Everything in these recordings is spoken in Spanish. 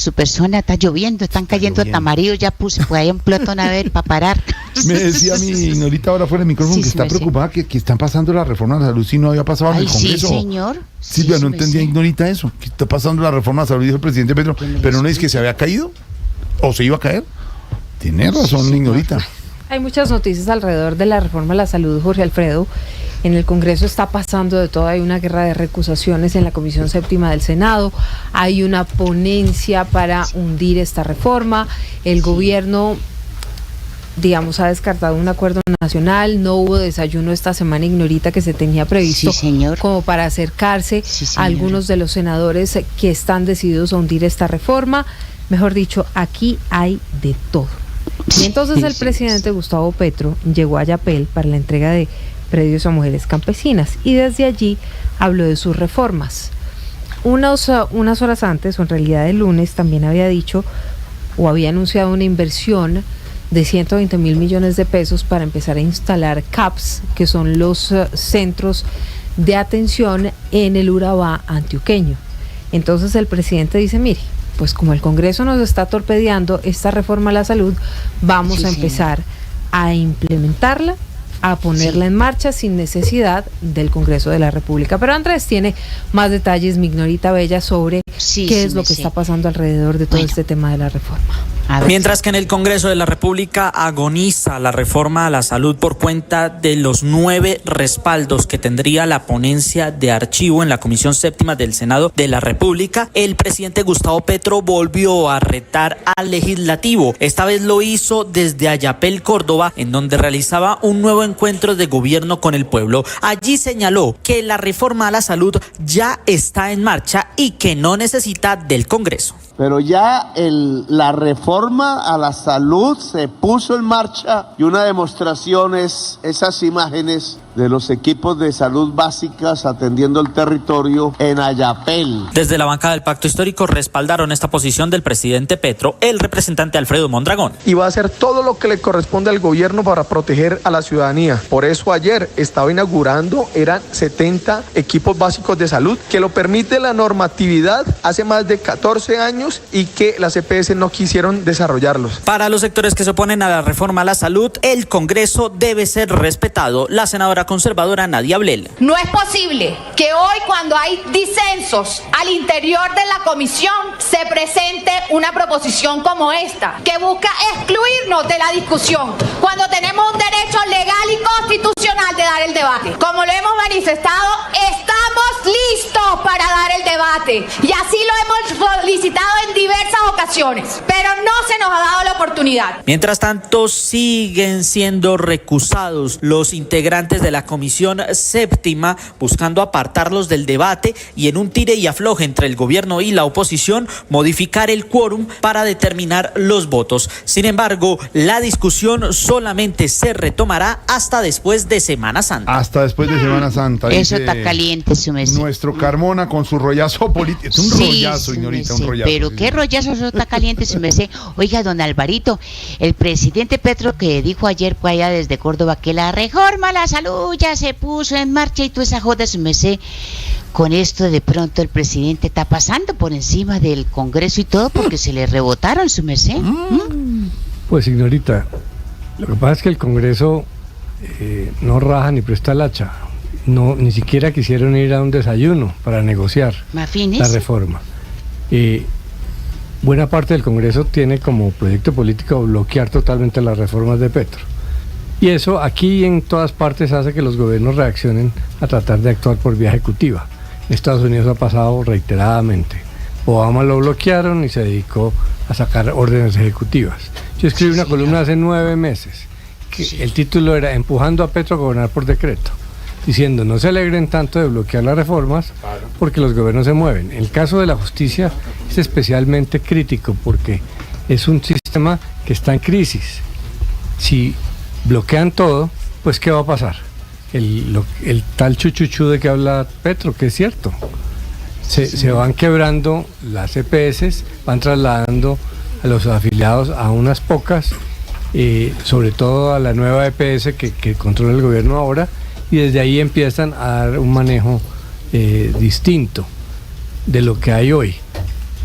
su persona, está lloviendo, están cayendo tamarillos, ya puse por ahí un plotón a ver para parar. Me decía mi Ignorita ahora fuera del micrófono que está preocupada que están pasando la reforma de la salud si no había pasado en el Congreso. Sí, señor. Silvia, no entendía Ignorita eso, que está pasando la reforma de la salud, dijo el presidente Petro, pero no es que se había caído o se iba a caer. Tiene razón, Ignorita. Hay muchas noticias alrededor de la reforma de la salud, Jorge Alfredo. En el Congreso está pasando de todo, hay una guerra de recusaciones en la Comisión Séptima del Senado, hay una ponencia para hundir esta reforma, el gobierno, digamos, ha descartado un acuerdo nacional, no hubo desayuno esta semana, Ignorita, que se tenía previsto como para acercarse a algunos de los senadores que están decididos a hundir esta reforma. Mejor dicho, aquí hay de todo. Y entonces el presidente Gustavo Petro llegó a Yapel para la entrega de predios a mujeres campesinas y desde allí habló de sus reformas. Unas horas antes, o en realidad el lunes, también había dicho o había anunciado una inversión de 120 mil millones de pesos para empezar a instalar CAPS, que son los centros de atención en el Urabá antioqueño. Entonces el presidente dice, mire, pues como el Congreso nos está torpedeando esta reforma a la salud, vamos a empezar a implementarla, a ponerla en marcha sin necesidad del Congreso de la República. Pero Andrés tiene más detalles, mi Ignorita Bella, sobre qué es lo que está pasando alrededor de todo este tema de la reforma. Mientras que en el Congreso de la República agoniza la reforma a la salud por cuenta de los 9 respaldos que tendría la ponencia de archivo en la Comisión Séptima del Senado de la República, el presidente Gustavo Petro volvió a retar al legislativo. Esta vez lo hizo desde Ayapel, Córdoba, en donde realizaba un nuevo encuentro de gobierno con el pueblo. Allí señaló que la reforma a la salud ya está en marcha y que no necesita del Congreso. Pero ya la reforma a la salud se puso en marcha y una demostración es esas imágenes de los equipos de salud básicas atendiendo el territorio en Ayapel. Desde la bancada del Pacto Histórico respaldaron esta posición del presidente Petro, el representante Alfredo Mondragón. Y va a hacer todo lo que le corresponde al gobierno para proteger a la ciudadanía. Por eso ayer estaba inaugurando, eran 70 equipos básicos de salud, que lo permite la normatividad hace más de 14 años y que las EPS no quisieron desarrollarlos. Para los sectores que se oponen a la reforma a la salud, el Congreso debe ser respetado. La senadora conservadora Nadia Ablel. No es posible que hoy, cuando hay disensos al interior de la comisión, se presente una proposición como esta, que busca excluirnos de la discusión, cuando tenemos un derecho legal y constitucional de dar el debate. Como lo hemos manifestado, estamos listos para dar el debate, y así lo hemos solicitado en diversas ocasiones, pero no se nos ha dado la oportunidad. Mientras tanto, siguen siendo recusados los integrantes de la Comisión Séptima, buscando apartarlos del debate y en un tire y afloje entre el gobierno y la oposición, modificar el quórum para determinar los votos. Sin embargo, la discusión solamente se retomará hasta después de Semana Santa. Hasta después de Semana Santa. Eso está caliente, su merced. Nuestro Carmona con su rollazo político. Es un rollazo, señorita, un rollazo. Pero qué rollazo, eso está caliente, su merced. Oiga, don Alvarito, el presidente Petro que dijo ayer por allá desde Córdoba que la reforma a la salud ya se puso en marcha y toda esa joda, su merced. Con esto de pronto el presidente está pasando por encima del Congreso y todo porque se le rebotaron, su merced. Pues, señorita, lo que pasa es que el Congreso no raja ni presta el hacha. No, ni siquiera quisieron ir a un desayuno para negociar la reforma. Buena parte del Congreso tiene como proyecto político bloquear totalmente las reformas de Petro. Y eso aquí y en todas partes hace que los gobiernos reaccionen a tratar de actuar por vía ejecutiva. En Estados Unidos ha pasado reiteradamente. Obama lo bloquearon y se dedicó a sacar órdenes ejecutivas. Yo escribí una columna hace 9 meses, que el título era Empujando a Petro a gobernar por decreto, diciendo no se alegren tanto de bloquear las reformas porque los gobiernos se mueven. El caso de la justicia es especialmente crítico porque es un sistema que está en crisis. Si bloquean todo, pues ¿qué va a pasar? El tal chuchuchú de que habla Petro, que es cierto. Se van quebrando las EPS, van trasladando a los afiliados a unas pocas, sobre todo a la nueva EPS que controla el gobierno ahora, y desde ahí empiezan a dar un manejo distinto de lo que hay hoy.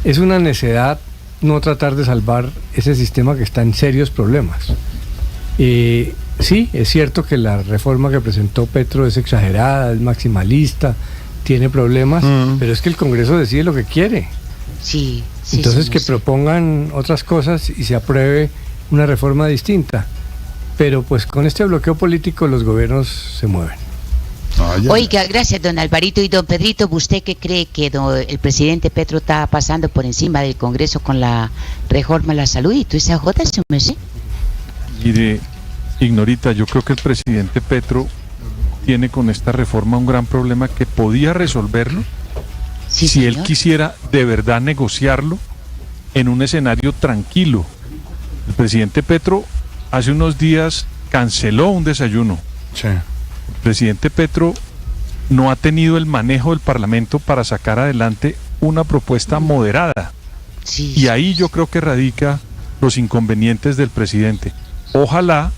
Es una necedad no tratar de salvar ese sistema que está en serios problemas. Sí, es cierto que la reforma que presentó Petro es exagerada, es maximalista, tiene problemas, pero es que el Congreso decide lo que quiere. Sí, Entonces sí, que sí. propongan otras cosas y se apruebe una reforma distinta. Pero pues con este bloqueo político los gobiernos se mueven. Oiga, gracias, don Alvarito. Y don Pedrito, ¿usted qué cree que el presidente Petro está pasando por encima del Congreso con la reforma a la salud? ¿Y tú esa jota, su merced? Mire, Ignorita, yo creo que el presidente Petro tiene con esta reforma un gran problema que podía resolverlo Sí, si él señor. quisiera de verdad negociarlo en un escenario tranquilo. El presidente Petro hace unos días canceló un desayuno. Sí. El presidente Petro no ha tenido el manejo del Parlamento para sacar adelante una propuesta moderada. Sí, Y ahí yo creo que radica los inconvenientes del presidente. Ojalá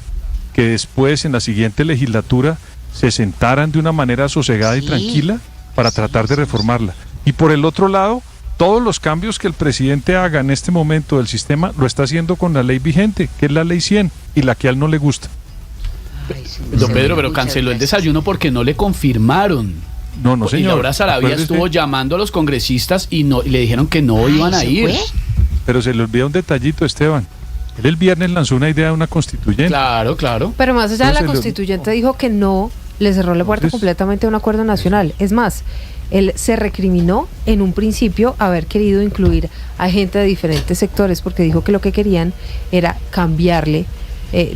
que después, en la siguiente legislatura, se sentaran de una manera sosegada y Sí. tranquila para tratar de reformarla. Y por el otro lado, todos los cambios que el presidente haga en este momento del sistema lo está haciendo con la ley vigente, que es la ley 100, y la que a él no le gusta. Ay, sí, Don Pedro, pero muchas canceló el gracias. desayuno porque no le confirmaron. No, Y señor. Laura Sarabia Acuérdese, estuvo llamando a los congresistas y le dijeron que no Ay, iban a ¿se ir. fue? pero se le olvida un detallito, Esteban. Él el viernes lanzó una idea de una constituyente. Claro, claro. Pero más allá de la Entonces, constituyente dijo que no le cerró la puerta Entonces- completamente a un acuerdo nacional. Es más, él se recriminó en un principio haber querido incluir a gente de diferentes sectores porque dijo que lo que querían era cambiarle,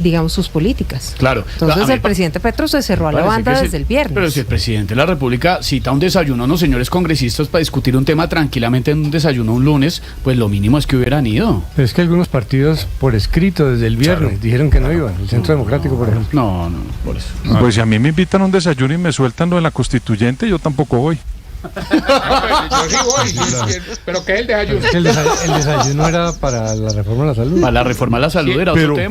digamos, sus políticas. Claro. Entonces A mí el presidente Petro se cerró a la parece banda que desde el viernes. Pero si el presidente de la República cita un desayuno a unos señores congresistas para discutir un tema tranquilamente en un desayuno un lunes, pues lo mínimo es que hubieran ido. Pero es que algunos partidos por escrito desde el viernes dijeron que no iban. El Centro Democrático, por ejemplo. No, por eso. Pues si a mí me invitan a un desayuno y me sueltan lo de la constituyente, yo tampoco voy. Yo sí voy, pero ¿qué es el desayuno? Es que el desayuno era para la reforma de la salud. Para la reforma a la salud era otro Pero tema.